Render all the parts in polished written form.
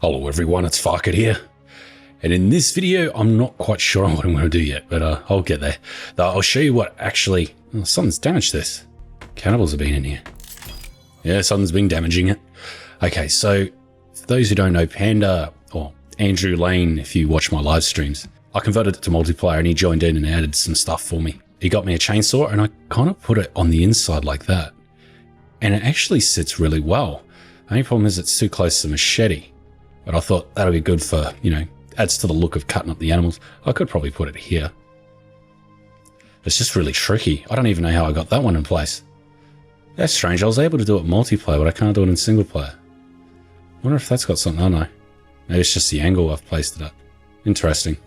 Hello everyone, it's Farket here. And in this video, I'm not quite sure on what I'm going to do yet, but I'll get there. I'll show you what actually... Oh, something's damaged this. Cannibals have been in here. Yeah, something's been damaging it. Okay, so for those who don't know, Panda, or Andrew Lane, if you watch my live streams, I converted it to multiplayer and he joined in and added some stuff for me. He got me a chainsaw and I kind of put it on the inside like that. And it actually sits really well. The only problem is it's too close to the machete. But I thought that'll be good for, you know, adds to the look of cutting up the animals. I could probably put it here. It's just really tricky. I don't even know how I got that one in place. That's strange. I was able to do it multiplayer, but I can't do it in single player. I wonder if that's got something, I don't know. Maybe it's just the angle I've placed it at. Interesting.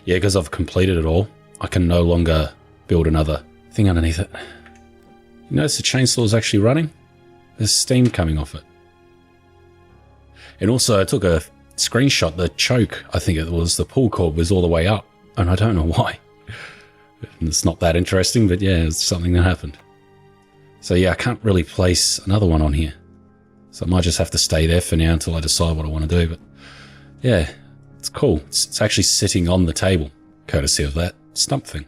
Yeah, because I've completed it all, I can no longer build another thing underneath it. You notice the chainsaw is actually running? There's steam coming off it. And also I took a screenshot, the choke, I think it was, the pull cord was all the way up, and I don't know why. And it's not that interesting, but yeah, it's something that happened. So yeah, I can't really place another one on here. So I might just have to stay there for now until I decide what I want to do, but yeah, it's cool. It's actually sitting on the table, courtesy of that stump thing.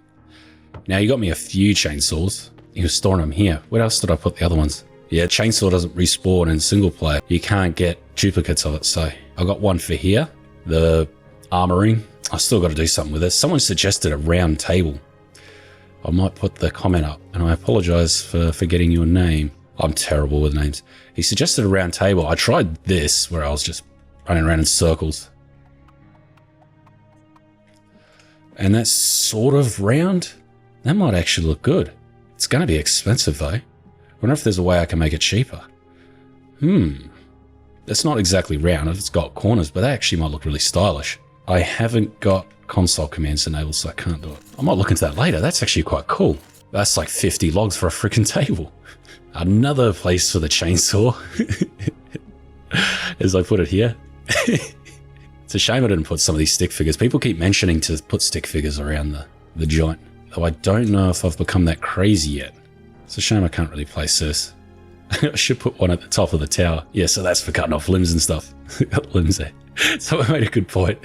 Now you got me a few chainsaws. You were storing them here. Where else did I put the other ones? Yeah, chainsaw doesn't respawn in single player. You can't get duplicates of it, so I got one for here. The armoring, I still got to do something with it. Someone suggested a round table. I might put the comment up, and I apologize for forgetting your name. I'm terrible with names. He suggested a round table. I tried this, where I was just running around in circles. And that's sort of round. That might actually look good. It's going to be expensive, though. I wonder if there's a way I can make it cheaper. It's not exactly round, it's got corners, but that actually might look really stylish. I haven't got console commands enabled, so I can't do it. I might look into that later. That's actually quite cool. That's like 50 logs for a freaking table. Another place for the chainsaw. As I put it here. It's a shame I didn't put some of these stick figures. People keep mentioning to put stick figures around the joint, though I don't know if I've become that crazy yet. It's a shame I can't really place this. I should put one at the top of the tower. Yeah, so that's for cutting off limbs and stuff. Got limbs there. Someone made a good point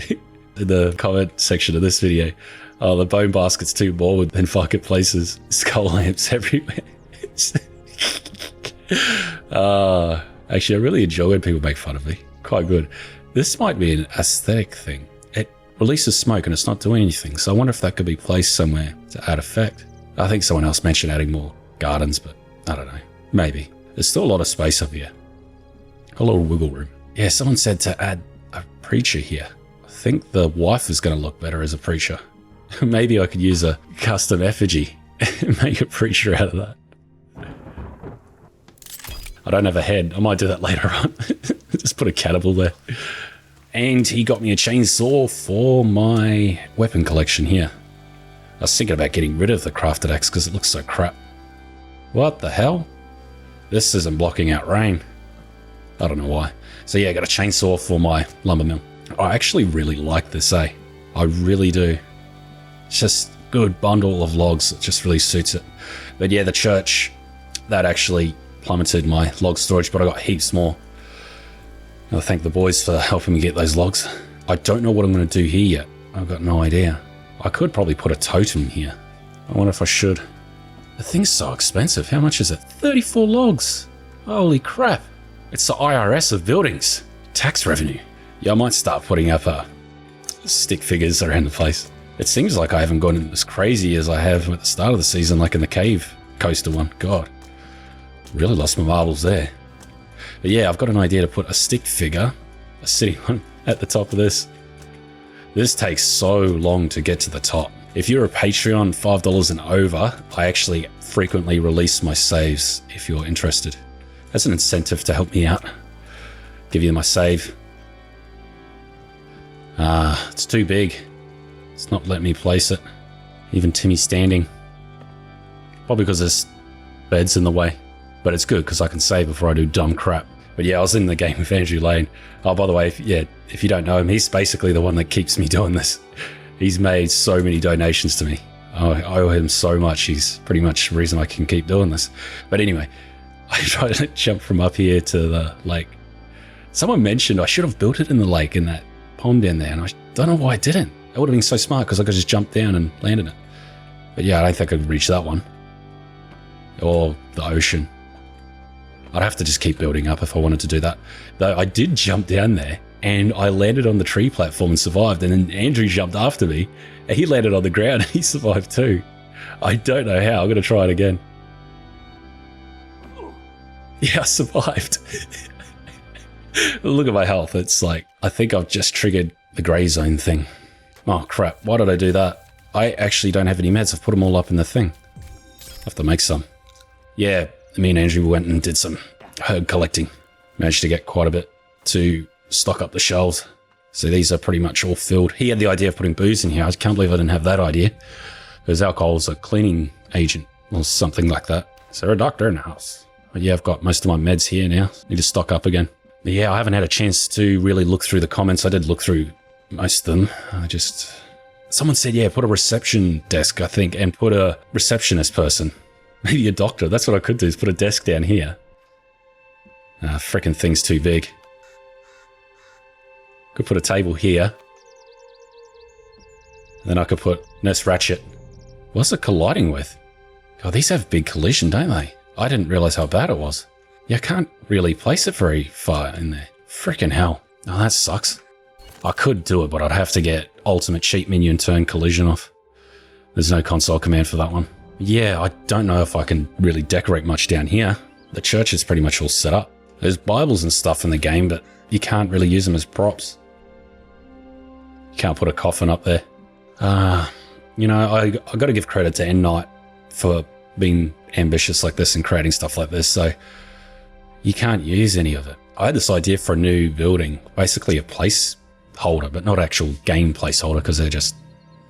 in the comment section of this video. Oh, the bone basket's too bored, then Farket places skull lamps everywhere. Actually, I really enjoy when people make fun of me. Quite good. This might be an aesthetic thing. It releases smoke and it's not doing anything, so I wonder if that could be placed somewhere to add effect. I think someone else mentioned adding more gardens, but I don't know. Maybe. There's still a lot of space up here. A little wiggle room. Yeah, someone said to add a preacher here. I think the wife is going to look better as a preacher. Maybe I could use a custom effigy and make a preacher out of that. I don't have a head. I might do that later on. Just put a cannibal there. And he got me a chainsaw for my weapon collection here. I was thinking about getting rid of the crafted axe because it looks so crap. What the hell? This isn't blocking out rain. I don't know why. So yeah, I got a chainsaw for my lumber mill. I actually really like this, I really do. It's just a good bundle of logs. It just really suits it. But yeah, the church, that actually plummeted my log storage, but I got heaps more. I thank the boys for helping me get those logs. I don't know what I'm going to do here yet. I've got no idea. I could probably put a totem here. I wonder if I should. The thing's so expensive. How much is it? 34 logs. Holy crap. It's the IRS of buildings. Tax revenue. Yeah, I might start putting up stick figures around the place. It seems like I haven't gone as crazy as I have at the start of the season, like in the cave coaster one. God, really lost my marbles there. But yeah, I've got an idea to put a stick figure, a sitting one, at the top of this. This takes so long to get to the top. If you're a Patreon, $5 and over, I actually frequently release my saves if you're interested. That's an incentive to help me out. Give you my save. It's too big. It's not letting me place it. Even Timmy's standing. Probably because there's beds in the way. But it's good because I can save before I do dumb crap. But yeah, I was in the game with Andrew Lane. Oh, by the way, if you don't know him, he's basically the one that keeps me doing this. He's made so many donations to me. I owe him so much. He's pretty much the reason I can keep doing this. But anyway, I tried to jump from up here to the lake. Someone mentioned I should have built it in the lake in that pond down there, and I don't know why I didn't. It would have been so smart because I could just jump down and land in it. But yeah, I don't think I could reach that one. Or the ocean. I'd have to just keep building up if I wanted to do that. Though I did jump down there, and I landed on the tree platform and survived, and then Andrew jumped after me, and he landed on the ground and he survived too. I don't know how. I'm going to try it again. Yeah, I survived. Look at my health. It's like, I think I've just triggered the grey zone thing. Oh crap, why did I do that? I actually don't have any meds. I've put them all up in the thing. I have to make some. Yeah, me and Andrew went and did some herb collecting. Managed to get quite a bit to stock up the shelves. So these are pretty much all filled. He had the idea of putting booze in here. I can't believe I didn't have that idea. Because alcohol is a cleaning agent or something like that. Is there a doctor in the house? But yeah, I've got most of my meds here now. Need to stock up again. But yeah, I haven't had a chance to really look through the comments. I did look through most of them. Someone said, yeah, put a reception desk, I think, and put a receptionist person. Maybe a doctor. That's what I could do, is put a desk down here. Frickin' thing's too big. Could put a table here. And then I could put Nurse Ratchet. What's it colliding with? God, these have big collision, don't they? I didn't realize how bad it was. Yeah, I can't really place it very far in there. Frickin' hell. Oh, that sucks. I could do it, but I'd have to get ultimate cheat menu and turn collision off. There's no console command for that one. Yeah, I don't know if I can really decorate much down here. The church is pretty much all set up. There's Bibles and stuff in the game, but you can't really use them as props. You can't put a coffin up there. You know, I got to give credit to End Night for being ambitious like this and creating stuff like this, so you can't use any of it. I had this idea for a new building, basically a placeholder, but not actual game placeholder, because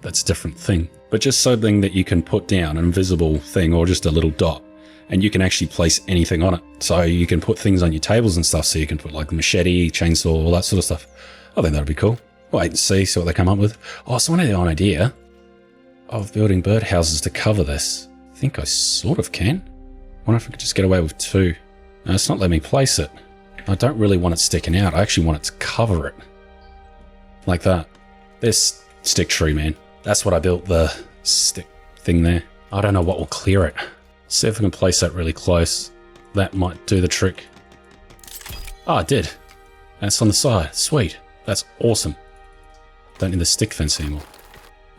that's a different thing. But just something that you can put down, an invisible thing or just a little dot, and you can actually place anything on it. So you can put things on your tables and stuff, so you can put like the machete, chainsaw, all that sort of stuff. I think that'd be cool. Wait and see what they come up with. Oh, someone had an idea of building birdhouses to cover this. I think I sort of can. I wonder if I could just get away with 2. No, it's not letting me place it. I don't really want it sticking out. I actually want it to cover it. Like that. This stick tree, man. That's what I built, the stick thing there. I don't know what will clear it. See if I can place that really close. That might do the trick. Oh, it did. That's on the side. Sweet. That's awesome. Don't need the stick fence anymore.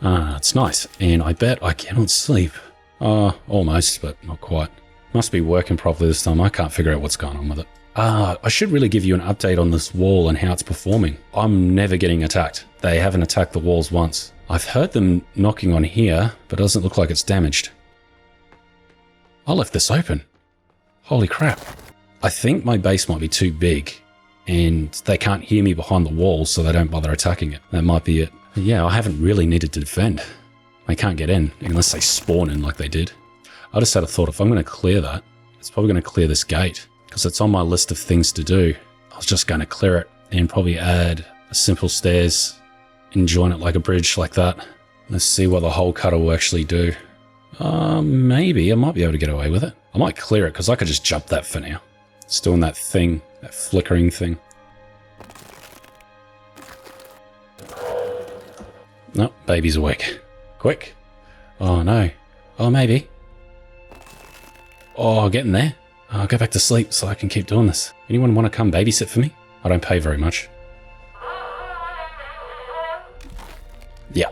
It's nice. And I bet I cannot sleep. Almost, but not quite. Must be working properly this time. I can't figure out what's going on with it. I should really give you an update on this wall and how it's performing. I'm never getting attacked. They haven't attacked the walls once. I've heard them knocking on here, but it doesn't look like it's damaged. I left this open. Holy crap. I think my base might be too big, and they can't hear me behind the wall, so they don't bother attacking it. That might be it. But yeah, I haven't really needed to defend. They can't get in, unless they spawn in like they did. I just had a thought, if I'm going to clear that, it's probably going to clear this gate, because it's on my list of things to do. I was just going to clear it, and probably add a simple stairs, and join it like a bridge like that. Let's see what the hole cutter will actually do. Maybe I might be able to get away with it. I might clear it, because I could just jump that for now. It's doing that thing, that flickering thing. No, baby's awake. Quick. Oh no. Oh, maybe. Oh, getting there. I'll go back to sleep so I can keep doing this. Anyone want to come babysit for me? I don't pay very much. Yeah.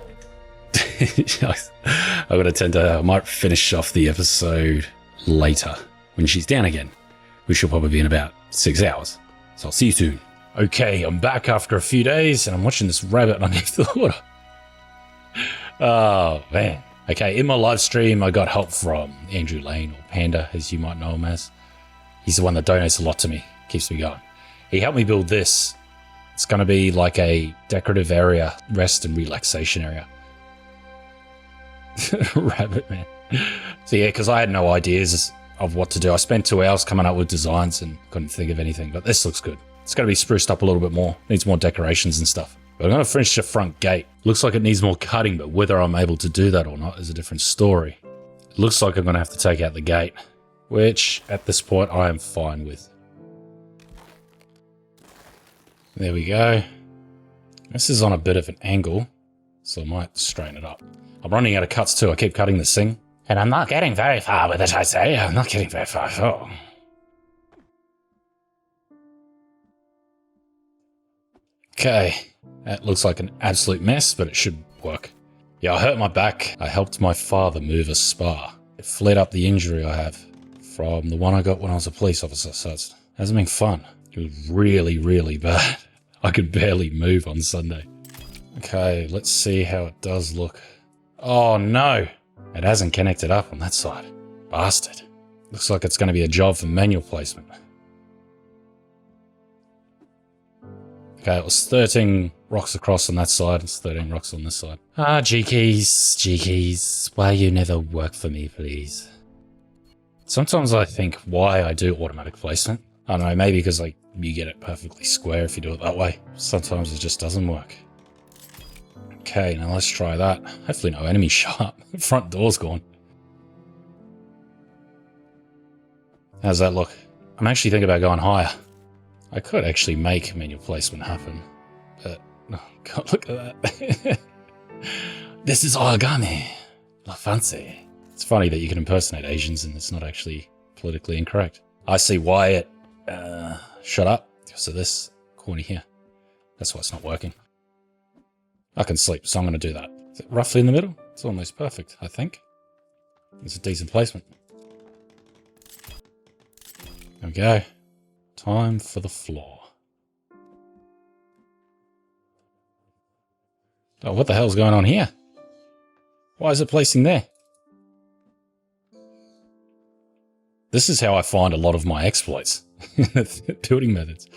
I've got to tend to, I might finish off the episode later when she's down again, which will probably be in about 6 hours. So I'll see you soon. Okay, I'm back after a few days and I'm watching this rabbit underneath the water. Oh, man. Okay, in my live stream, I got help from Andrew Lane, or Panda, as you might know him as. He's the one that donates a lot to me, keeps me going. He helped me build this. It's going to be like a decorative area, rest and relaxation area. Rabbit, man. So yeah, because I had no ideas of what to do. I spent 2 hours coming up with designs and couldn't think of anything, but this looks good. It's got to be spruced up a little bit more. Needs more decorations and stuff. But I'm going to finish the front gate. Looks like it needs more cutting, but whether I'm able to do that or not is a different story. It looks like I'm going to have to take out the gate, which at this point I am fine with. There we go. This is on a bit of an angle, so I might straighten it up. I'm running out of cuts too. I keep cutting this thing. And I'm not getting very far with it, I say. I'm not getting very far at all. Okay. That looks like an absolute mess, but it should work. Yeah, I hurt my back. I helped my father move a spar. It flared up the injury I have from the one I got when I was a police officer, so it hasn't been fun. It was really, really bad. I could barely move on Sunday. Okay, let's see how it does look. Oh no! It hasn't connected up on that side. Bastard. Looks like it's going to be a job for manual placement. Okay, it was 13 rocks across on that side. It's 13 rocks on this side. Ah, G-keys, why you never work for me, please? Sometimes I think why I do automatic placement. I don't know, maybe because like you get it perfectly square if you do it that way. Sometimes it just doesn't work. Okay, now let's try that. Hopefully no enemy shot. The front door's gone. How's that look? I'm actually thinking about going higher. I could actually make manual placement happen, but oh god, look at that. This is origami. La fancy. It's funny that you can impersonate Asians and it's not actually politically incorrect. I see why it shut up because of this corner here. That's why it's not working. I can sleep, so I'm going to do that. Is it roughly in the middle? It's almost perfect, I think. It's a decent placement. There we go. Time for the floor. Oh, what the hell's going on here? Why is it placing there? This is how I find a lot of my exploits. Building methods.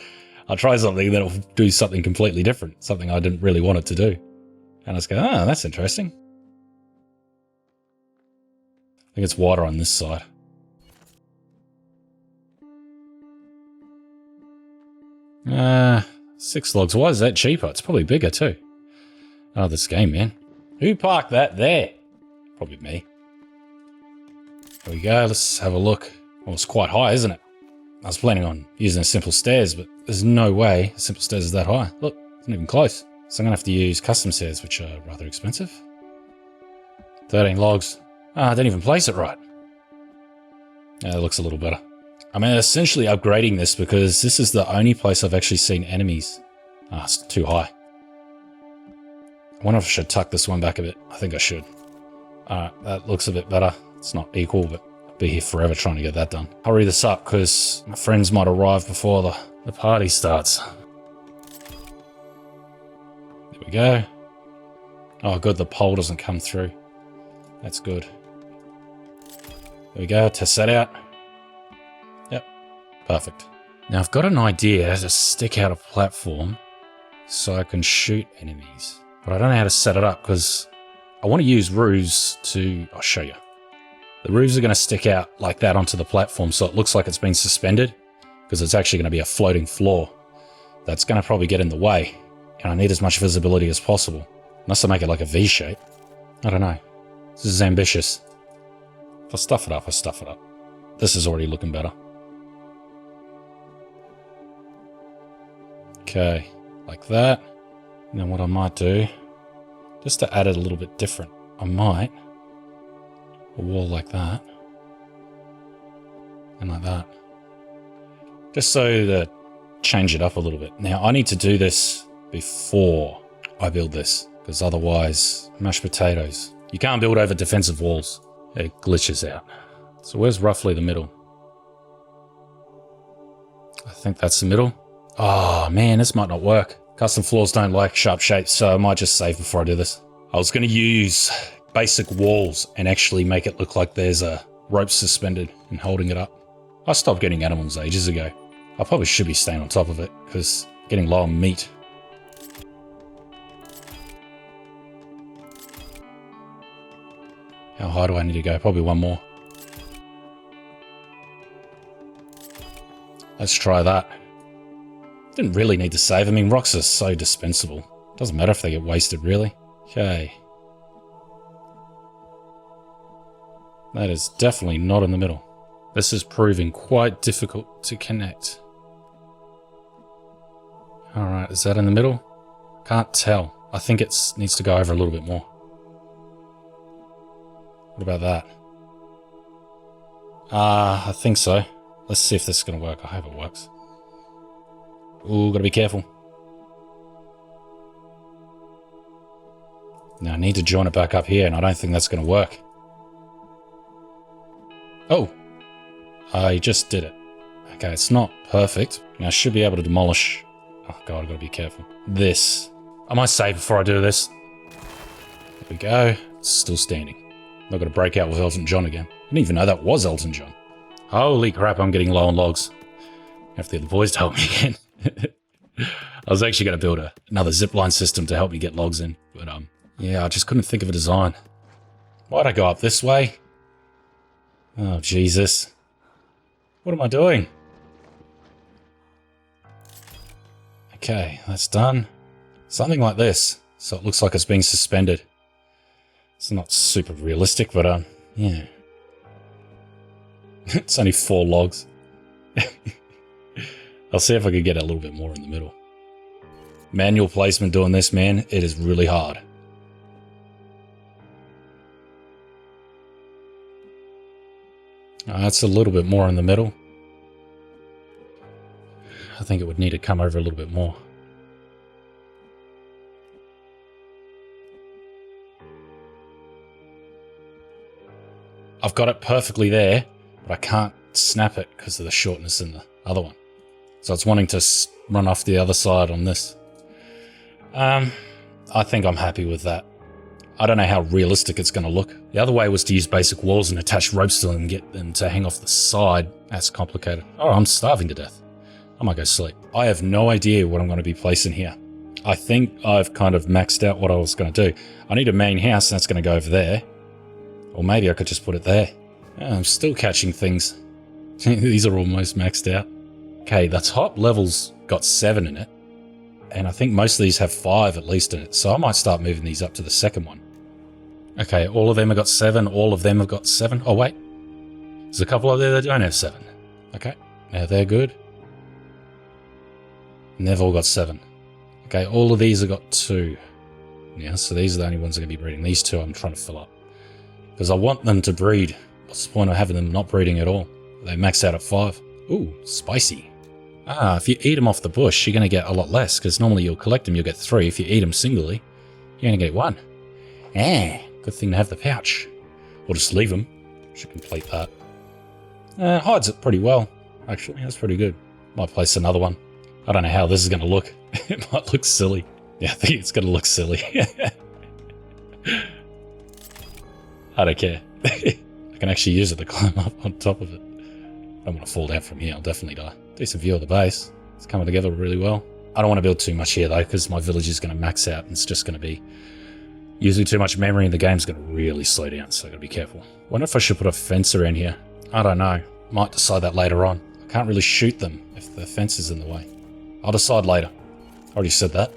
I'll try something that'll do something completely different. Something I didn't really want it to do. And I just go, oh, that's interesting. I think it's wider on this side. Six logs. Why is that cheaper? It's probably bigger too. Oh, this game, man. Who parked that there? Probably me. There we go. Let's have a look. Well, it's quite high, isn't it? I was planning on using a simple stairs, but there's no way a simple stairs is that high. Look, it's not even close. So I'm going to have to use custom stairs, which are rather expensive. 13 logs. Ah, I didn't even place it right. Yeah, it looks a little better. I'm essentially upgrading this because this is the only place I've actually seen enemies. Ah, it's too high. I wonder if I should tuck this one back a bit. I think I should. Alright, that looks a bit better. It's not equal, but I'll be here forever trying to get that done. Hurry this up because my friends might arrive before the party starts. There we go. Oh good, the pole doesn't come through. That's good. There we go, test that out. Yep, perfect. Now I've got an idea to stick out a platform so I can shoot enemies. But I don't know how to set it up because I want to use roofs to... I'll show you. The roofs are going to stick out like that onto the platform so it looks like it's been suspended because it's actually going to be a floating floor. That's going to probably get in the way and I need as much visibility as possible. Unless I make it like a V shape. I don't know. This is ambitious. If I stuff it up, I stuff it up. This is already looking better. Okay, like that. And then what I might do, just to add it a little bit different, I might a wall like that and like that, just so to change it up a little bit. Now I need to do this before I build this because otherwise, mashed potatoes. You can't build over defensive walls. It glitches out. So where's roughly the middle? I think that's the middle. Oh man, this might not work. Custom floors don't like sharp shapes, so I might just save before I do this. I was going to use basic walls and actually make it look like there's a rope suspended and holding it up. I stopped getting animals ages ago. I probably should be staying on top of it because getting low on meat. How high do I need to go? Probably one more. Let's try that. Didn't really need to save. I mean, rocks are so dispensable. Doesn't matter if they get wasted, really. Okay. That is definitely not in the middle. This is proving quite difficult to connect. Alright, is that in the middle? Can't tell. I think it needs to go over a little bit more. What about that? I think so. Let's see if this is going to work. I hope it works. Ooh, gotta be careful. Now I need to join it back up here, and I don't think that's going to work. Oh! I just did it. Okay, it's not perfect. Now I should be able to demolish... Oh god, I've got to be careful. This. I might save before I do this. There we go. It's still standing. Not going to break out with Elton John again. I didn't even know that was Elton John. Holy crap, I'm getting low on logs. I have to get the boys to help me again. I was actually going to build another zipline system to help me get logs in. But yeah, I just couldn't think of a design. Why'd I go up this way? Oh, Jesus. What am I doing? Okay, that's done. Something like this. So it looks like it's being suspended. It's not super realistic, but yeah. It's only 4 logs. I'll see if I can get a little bit more in the middle. Manual placement doing this, man, it is really hard. That's a little bit more in the middle. I think it would need to come over a little bit more. I've got it perfectly there, but I can't snap it because of the shortness in the other one. So it's wanting to run off the other side on this. I think I'm happy with that. I don't know how realistic it's going to look. The other way was to use basic walls and attach ropes to them and get them to hang off the side. That's complicated. Oh, I'm starving to death. I might go sleep. I have no idea what I'm going to be placing here. I think I've kind of maxed out what I was going to do. I need a main house, and that's going to go over there. Or maybe I could just put it there. Yeah, I'm still catching things. These are almost maxed out. Okay, the top level's got 7 in it. And I think most of these have 5 at least in it. So I might start moving these up to the second one. Okay, all of them have got 7. All of them have got 7. Oh, wait. There's a couple of there that don't have 7. Okay, now they're good. And they've all got 7. Okay, all of these have got 2. Yeah, so these are the only ones that are going to be breeding. These 2 I'm trying to fill up. Because I want them to breed. What's the point of having them not breeding at all? They max out at 5. Ooh, spicy. Ah, if you eat them off the bush, you're going to get a lot less. Because normally you'll collect them, you'll get 3. If you eat them singly, you're going to get 1. Ah, good thing to have the pouch. Or just leave them. Should complete that. Hides it pretty well. Actually, that's pretty good. Might place another one. I don't know how this is going to look. It might look silly. Yeah, I think it's going to look silly. I don't care. I can actually use it to climb up on top of it. I don't want to fall down from here. I'll definitely die. Decent view of the base. It's coming together really well. I don't want to build too much here though, because my village is going to max out and it's just going to be using too much memory and the game's going to really slow down, so I've got to be careful. Wonder if I should put a fence around here. I don't know. Might decide that later on. I can't really shoot them if the fence is in the way. I'll decide later. I already said that.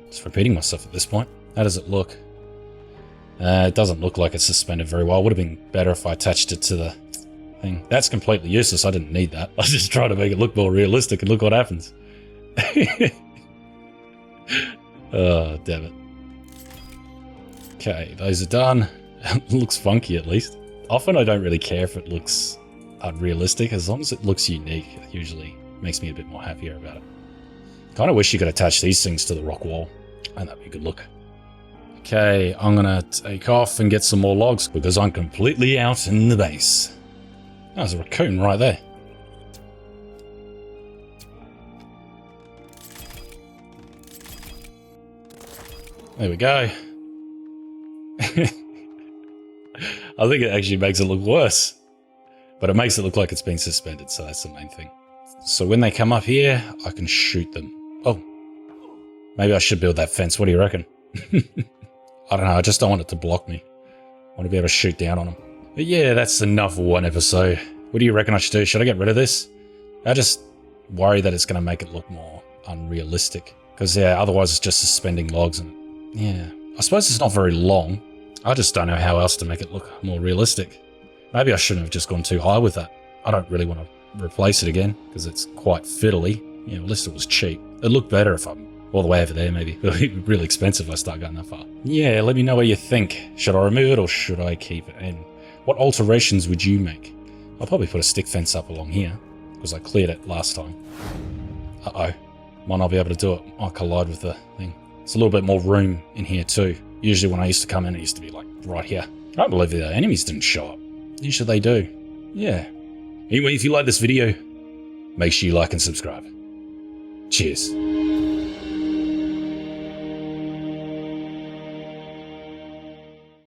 Just repeating myself at this point. How does it look? It doesn't look like it's suspended very well. It would have been better if I attached it to the thing. That's completely useless. I didn't need that. I was just trying to make it look more realistic and look what happens. Oh, damn it. Okay, those are done. It looks funky at least. Often I don't really care if it looks unrealistic. As long as it looks unique, it usually makes me a bit more happier about it. Kind of wish you could attach these things to the rock wall. And that'd be a good look. Okay, I'm gonna take off and get some more logs because I'm completely out in the base. Oh, there's a raccoon right there. There we go. I think it actually makes it look worse. But it makes it look like it's been suspended, so that's the main thing. So when they come up here, I can shoot them. Oh. Maybe I should build that fence. What do you reckon? I don't know, I just don't want it to block me. I want to be able to shoot down on them. But yeah, that's enough for one episode. What do you reckon I should do? Should I get rid of this? I just worry that it's going to make it look more unrealistic. Because yeah, otherwise it's just suspending logs and yeah. I suppose it's not very long. I just don't know how else to make it look more realistic. Maybe I shouldn't have just gone too high with that. I don't really want to replace it again because it's quite fiddly. Yeah, at least it was cheap. It'd look better if I'm all the way over there, maybe. It'll be really expensive if I start going that far. Yeah, let me know what you think. Should I remove it or should I keep it? And what alterations would you make? I'll probably put a stick fence up along here, because I cleared it last time. Uh-oh. Might not be able to do it. Might collide with the thing. It's a little bit more room in here too. Usually when I used to come in, it used to be like right here. I don't believe the enemies didn't show up. Usually they do. Yeah. Anyway, if you like this video, make sure you like and subscribe. Cheers.